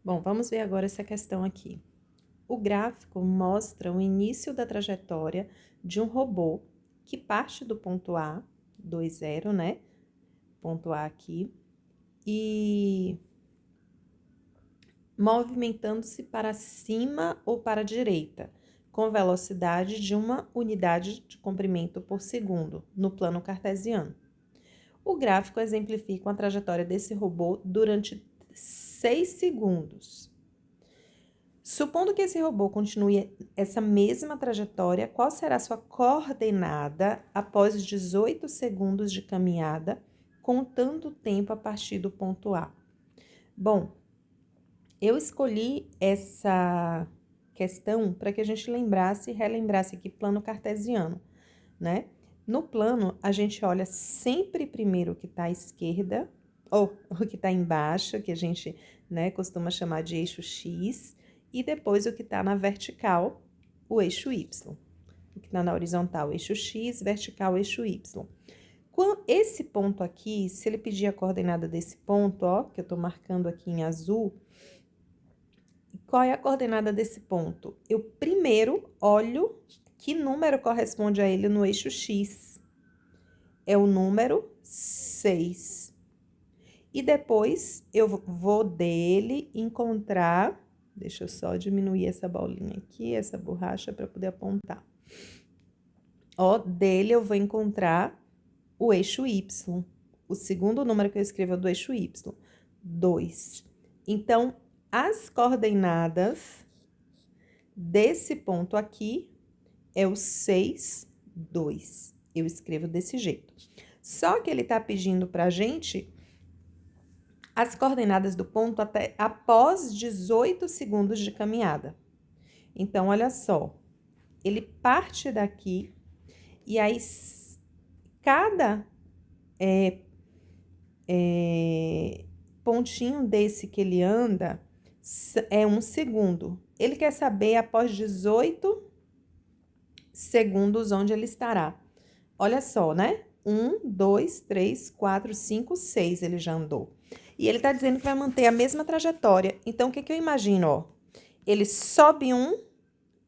Bom, vamos ver agora essa questão aqui. O gráfico mostra o início da trajetória de um robô que parte do ponto A, 2,0, né? Ponto A aqui, e movimentando-se para cima ou para a direita, com velocidade de 1 unidade de comprimento por segundo, no plano cartesiano. O gráfico exemplifica a trajetória desse robô durante 6 segundos. Supondo que esse robô continue essa mesma trajetória, qual será sua coordenada após 18 segundos de caminhada, contando o tempo a partir do ponto A? Bom, eu escolhi essa questão para que a gente relembrasse aqui plano cartesiano, né? No plano, a gente olha sempre primeiro o que está à esquerda, ou o que está embaixo, que a gente, né, costuma chamar de eixo X, e depois o que está na vertical, o eixo Y. O que está na horizontal, eixo X, vertical, eixo Y. Esse ponto aqui, se ele pedir a coordenada desse ponto, ó, que eu estou marcando aqui em azul, qual é a coordenada desse ponto? Eu primeiro olho que número corresponde a ele no eixo X. É o número 6. E depois eu vou dele encontrar, deixa eu só diminuir essa bolinha aqui, essa borracha para poder apontar. Ó, dele eu vou encontrar o eixo Y. O segundo número que eu escrevo é do eixo Y, 2. Então, as coordenadas desse ponto aqui é o 6, 2. Eu escrevo desse jeito. Só que ele está pedindo para a gente as coordenadas do ponto até após 18 segundos de caminhada. Então, olha só, ele parte daqui e aí cada pontinho desse que ele anda é 1 segundo. Ele quer saber após 18 segundos onde ele estará. Olha só, né? 1, 2, 3, 4, 5, 6 ele já andou. E ele tá dizendo que vai manter a mesma trajetória. Então, o que eu imagino, ó? Ele sobe 1,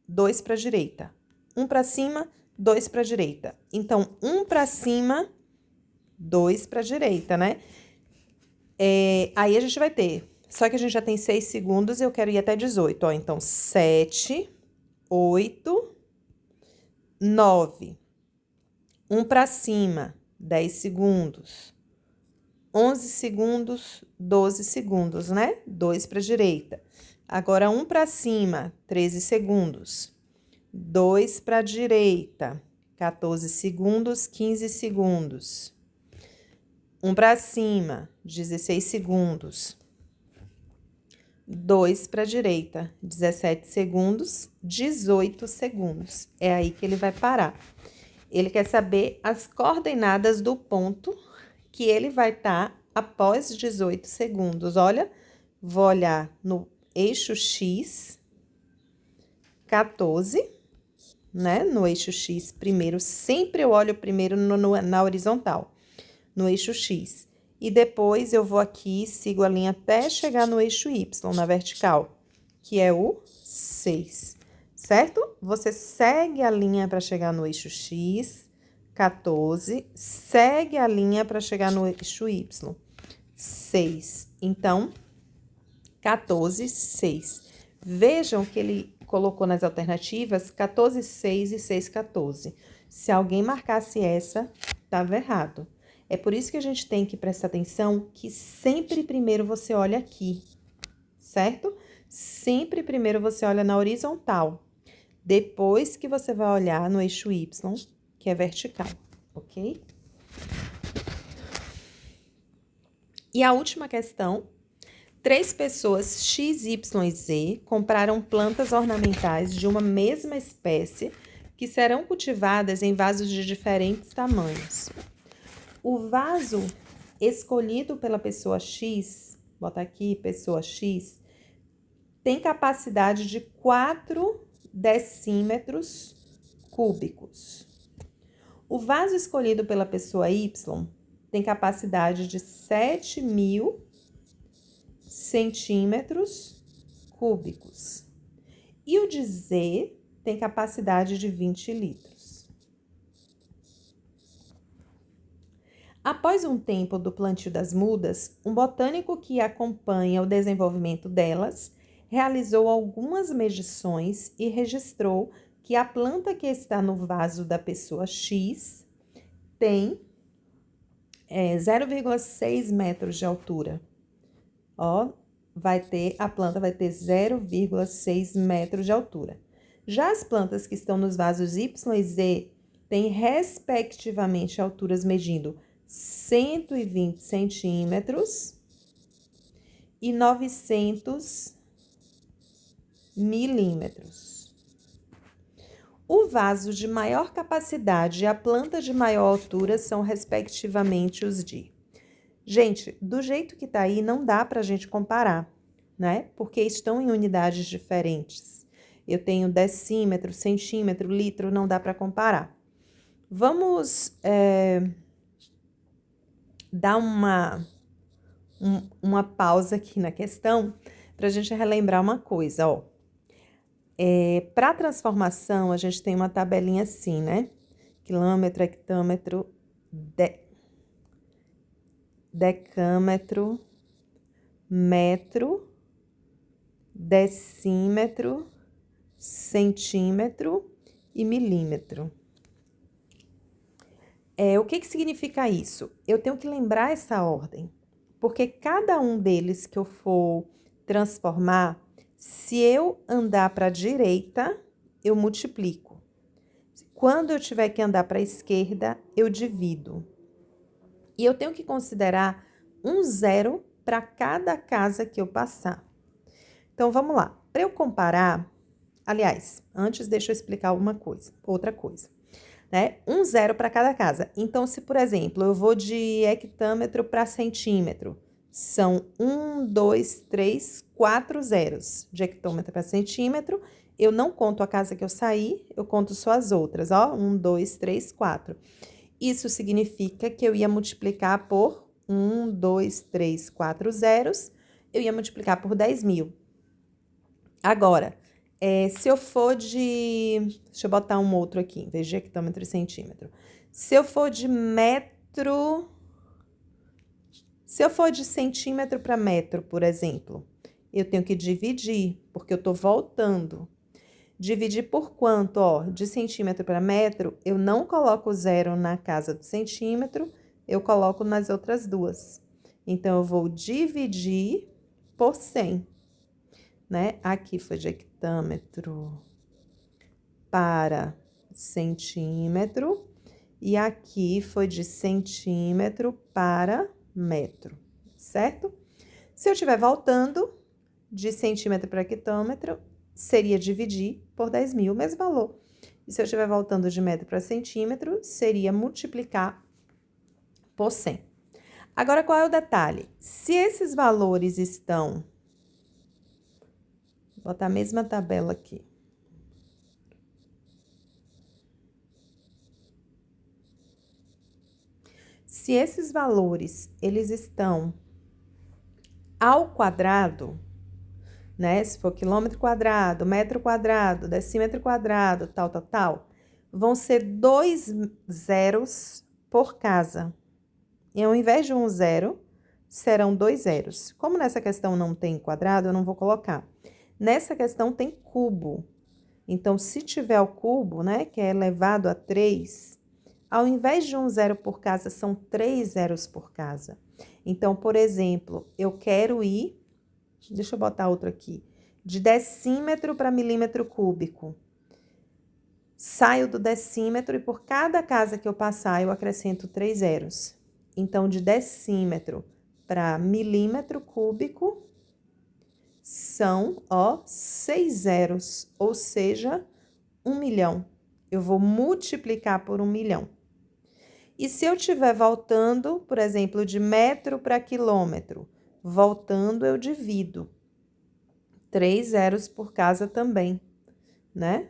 2 para a direita. 1 para cima, 2 para a direita. Então, 1 para cima, 2 para a direita, né? Aí a gente vai ter... Só que a gente já tem 6 segundos e eu quero ir até 18, ó. Então, 7, 8, 9... 1 para cima, 10 segundos. 11 segundos, 12 segundos, né? 2 para a direita. Agora, 1 para cima, 13 segundos. 2 para a direita, 14 segundos, 15 segundos. 1 para cima, 16 segundos. 2 para a direita, 17 segundos, 18 segundos. É aí que ele vai parar. Ele quer saber as coordenadas do ponto que ele vai estar após 18 segundos. Olha, vou olhar no eixo X, 14, né? No eixo X primeiro, sempre eu olho primeiro na horizontal, no eixo X. E depois eu vou aqui, sigo a linha até chegar no eixo Y, na vertical, que é o 6. Certo? Você segue a linha para chegar no eixo X, 14, segue a linha para chegar no eixo Y, 6. Então, 14, 6. Vejam que ele colocou nas alternativas 14, 6 e 6, 14. Se alguém marcasse essa, estava errado. É por isso que a gente tem que prestar atenção que sempre primeiro você olha aqui, certo? Sempre primeiro você olha na horizontal. Depois que você vai olhar no eixo Y, que é vertical, ok? E a última questão. 3 pessoas X, Y e Z compraram plantas ornamentais de uma mesma espécie que serão cultivadas em vasos de diferentes tamanhos. O vaso escolhido pela pessoa X, bota aqui pessoa X, tem capacidade de 4 decímetros cúbicos. O vaso escolhido pela pessoa Y tem capacidade de 7.000 centímetros cúbicos. E o de Z tem capacidade de 20 litros. Após um tempo do plantio das mudas, um botânico que acompanha o desenvolvimento delas realizou algumas medições e registrou que a planta que está no vaso da pessoa X tem 0,6 metros de altura. Ó, a planta vai ter 0,6 metros de altura. Já as plantas que estão nos vasos Y e Z têm, respectivamente, alturas medindo 120 centímetros e 900 milímetros. O vaso de maior capacidade e a planta de maior altura são, respectivamente, os de... Gente, do jeito que tá aí, não dá pra gente comparar, né? Porque estão em unidades diferentes. Eu tenho decímetro, centímetro, litro, não dá pra comparar. Vamos dar uma pausa aqui na questão pra gente relembrar uma coisa, ó. Para transformação, a gente tem uma tabelinha assim, né? Quilômetro, hectômetro, decâmetro, metro, decímetro, centímetro e milímetro. O que significa isso? Eu tenho que lembrar essa ordem, porque cada um deles que eu for transformar, se eu andar para a direita, eu multiplico. Quando eu tiver que andar para a esquerda, eu divido. E eu tenho que considerar um zero para cada casa que eu passar. Então, vamos lá. Para eu comparar, aliás, antes deixa eu explicar outra coisa, né? Um zero para cada casa. Então, se, por exemplo, eu vou de hectômetro para centímetro, são 1, 2, 3, 4 zeros. De hectômetro para centímetro, eu não conto a casa que eu saí, eu conto só as outras, ó. 1, 2, 3, 4. Isso significa que eu ia multiplicar por 1, 2, 3, 4 zeros, eu ia multiplicar por 10.000. Agora, se eu for de... Deixa eu botar um outro aqui, em vez de hectômetro e centímetro. Se eu for de metro... Se eu for de centímetro para metro, por exemplo, eu tenho que dividir, porque eu estou voltando. Dividir por quanto? Ó, de centímetro para metro, eu não coloco zero na casa do centímetro, eu coloco nas outras duas. Então, eu vou dividir por 100, né? Aqui foi de hectômetro para centímetro e aqui foi de centímetro para metro, certo? Se eu estiver voltando de centímetro para hectômetro, seria dividir por 10.000, mesmo valor. E se eu estiver voltando de metro para centímetro, seria multiplicar por 100. Agora, qual é o detalhe? Se esses valores estão... Vou botar a mesma tabela aqui. Se esses valores, eles estão ao quadrado, né? Se for quilômetro quadrado, metro quadrado, decímetro quadrado, tal, vão ser 2 zeros por casa. E ao invés de um zero, serão 2 zeros. Como nessa questão não tem quadrado, eu não vou colocar. Nessa questão tem cubo. Então, se tiver o cubo, né, que é elevado a 3, ao invés de um zero por casa, são 3 zeros por casa. Então, por exemplo, eu quero ir, deixa eu botar outro aqui, de decímetro para milímetro cúbico. Saio do decímetro e por cada casa que eu passar, eu acrescento 3 zeros. Então, de decímetro para milímetro cúbico, são, ó, 6 zeros, ou seja, 1 milhão. Eu vou multiplicar por 1 milhão. E se eu estiver voltando, por exemplo, de metro para quilômetro, voltando eu divido. 3 zeros por casa também, né?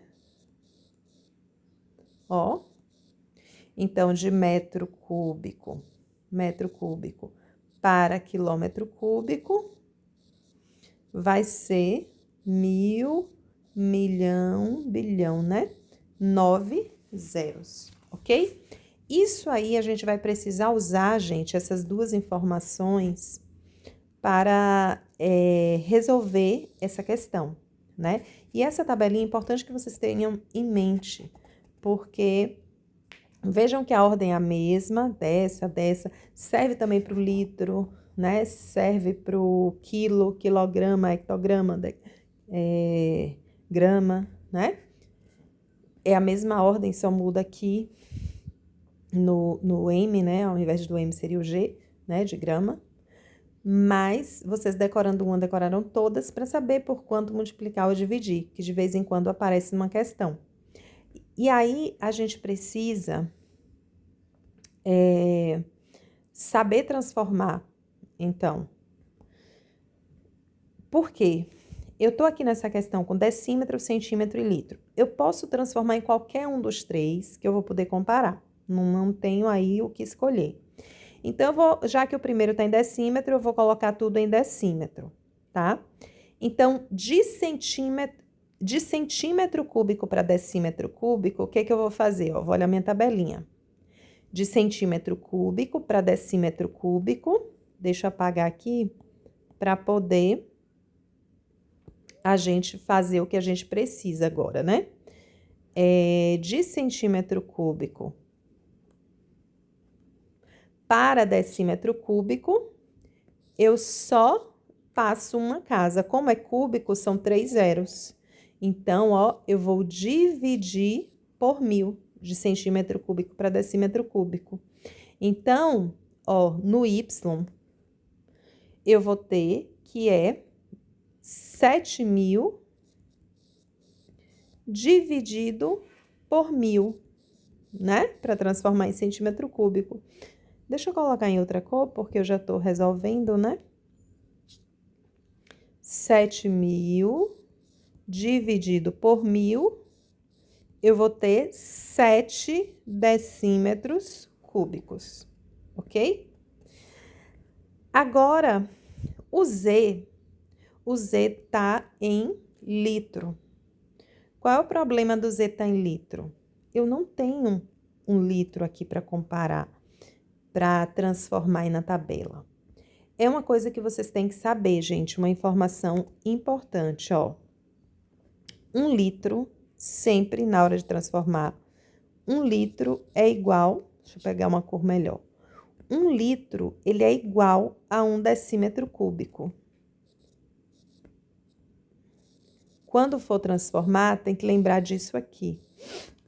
Ó. Então, de metro cúbico para quilômetro cúbico, vai ser mil, milhão, bilhão, né? 9 zeros, ok? Isso aí a gente vai precisar usar, gente, essas duas informações para resolver essa questão, né? E essa tabelinha é importante que vocês tenham em mente, porque vejam que a ordem é a mesma, dessa, serve também para o litro, né? Serve para o quilo, quilograma, hectograma, grama, né? É a mesma ordem, só muda aqui no M, né? Ao invés do M seria o G, né? De grama. Mas vocês decorando uma, decoraram todas para saber por quanto multiplicar ou dividir, que de vez em quando aparece numa questão. E aí a gente precisa saber transformar, então. Por quê? Eu estou aqui nessa questão com decímetro, centímetro e litro. Eu posso transformar em qualquer um dos três que eu vou poder comparar. Não tenho aí o que escolher. Então, já que o primeiro está em decímetro, eu vou colocar tudo em decímetro, tá? Então, de centímetro cúbico para decímetro cúbico, o que eu vou fazer? Ó, vou olhar minha tabelinha. De centímetro cúbico para decímetro cúbico, deixa eu apagar aqui para poder a gente fazer o que a gente precisa agora, né? De centímetro cúbico para decímetro cúbico, eu só passo uma casa. Como é cúbico, são 3 zeros. Então, ó, eu vou dividir por 1000, de centímetro cúbico para decímetro cúbico. Então, ó, no Y, eu vou ter que é 7.000 dividido por 1000, né? Para transformar em centímetro cúbico. Deixa eu colocar em outra cor, porque eu já estou resolvendo, né? 7.000 dividido por 1000, eu vou ter 7 decímetros cúbicos, ok? Agora, o Z tá em litro. Qual é o problema do Z tá em litro? Eu não tenho um litro aqui para comparar, para transformar aí na tabela. É uma coisa que vocês têm que saber, gente, uma informação importante, ó. 1 litro, sempre na hora de transformar, 1 litro é igual, deixa eu pegar uma cor melhor. 1 litro, ele é igual a 1 decímetro cúbico. Quando for transformar, tem que lembrar disso aqui.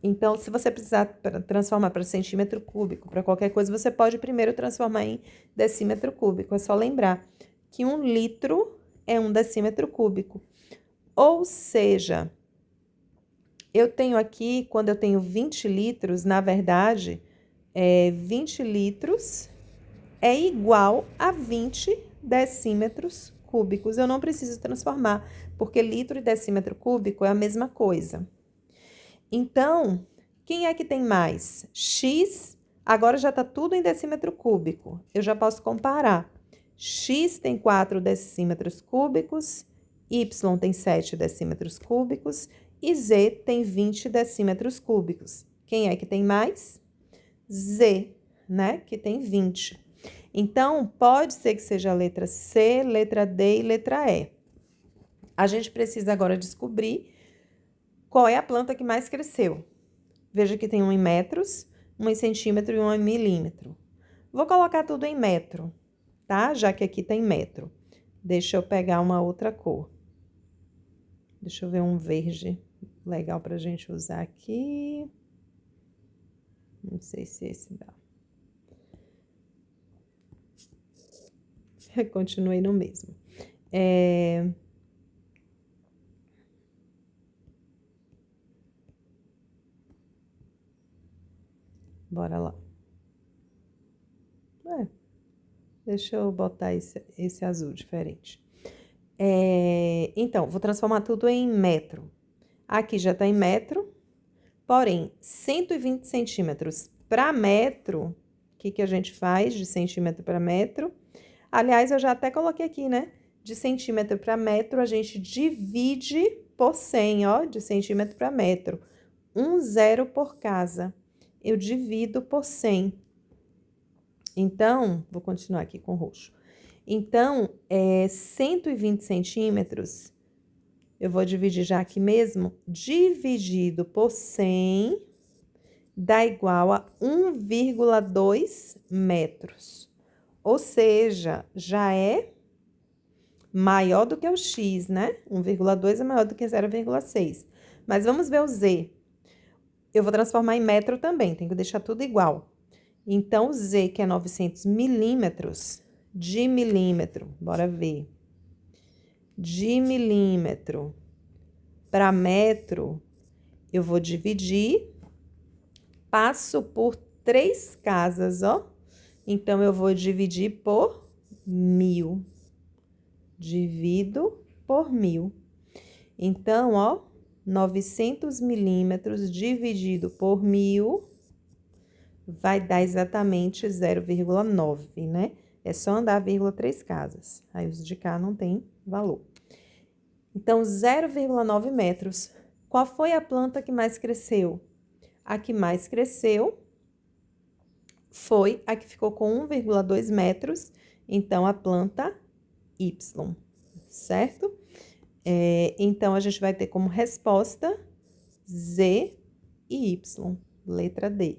Então, se você precisar transformar para centímetro cúbico, para qualquer coisa, você pode primeiro transformar em decímetro cúbico. É só lembrar que 1 litro é 1 decímetro cúbico. Ou seja, eu tenho aqui, quando eu tenho 20 litros, na verdade, 20 litros é igual a 20 decímetros cúbicos. Eu não preciso transformar, porque litro e decímetro cúbico é a mesma coisa. Então, quem é que tem mais? X, agora já está tudo em decímetro cúbico. Eu já posso comparar. X tem 4 decímetros cúbicos, Y tem 7 decímetros cúbicos e Z tem 20 decímetros cúbicos. Quem é que tem mais? Z, né? Que tem 20. Então, pode ser que seja a letra C, letra D e letra E. A gente precisa agora descobrir qual é a planta que mais cresceu. Veja que tem 1 em metros, 1 em centímetro e 1 em milímetro. Vou colocar tudo em metro, tá? Já que aqui tem metro. Deixa eu pegar uma outra cor. Deixa eu ver um verde legal pra gente usar aqui. Não sei se esse dá. Continuei no mesmo. Bora lá. Deixa eu botar esse azul diferente. Então, vou transformar tudo em metro. Aqui já está em metro, porém, 120 centímetros para metro, o que a gente faz de centímetro para metro? Aliás, eu já até coloquei aqui, né? de centímetro para metro, a gente divide por 100, ó, de centímetro para metro. 1 zero por casa. Eu divido por 100. Então, vou continuar aqui com o roxo. Então, 120 centímetros, eu vou dividir já aqui mesmo, dividido por 100, dá igual a 1,2 metros. Ou seja, já é maior do que o x, né? 1,2 é maior do que 0,6. Mas vamos ver o z. Eu vou transformar em metro também, tem que deixar tudo igual. Então, o z, que é 900 milímetros, de milímetro, bora ver. De milímetro para metro, eu vou dividir, passo por 3 casas, ó. Então, eu vou dividir por 1000. Divido por 1000. Então, ó, 900 milímetros dividido por 1000 vai dar exatamente 0,9, né? É só andar 3 casas. Aí os de cá não tem valor. Então, 0,9 metros. Qual foi a planta que mais cresceu? A que mais cresceu foi a que ficou com 1,2 metros. Então, a planta Y, certo? Então, a gente vai ter como resposta Z e Y, letra D.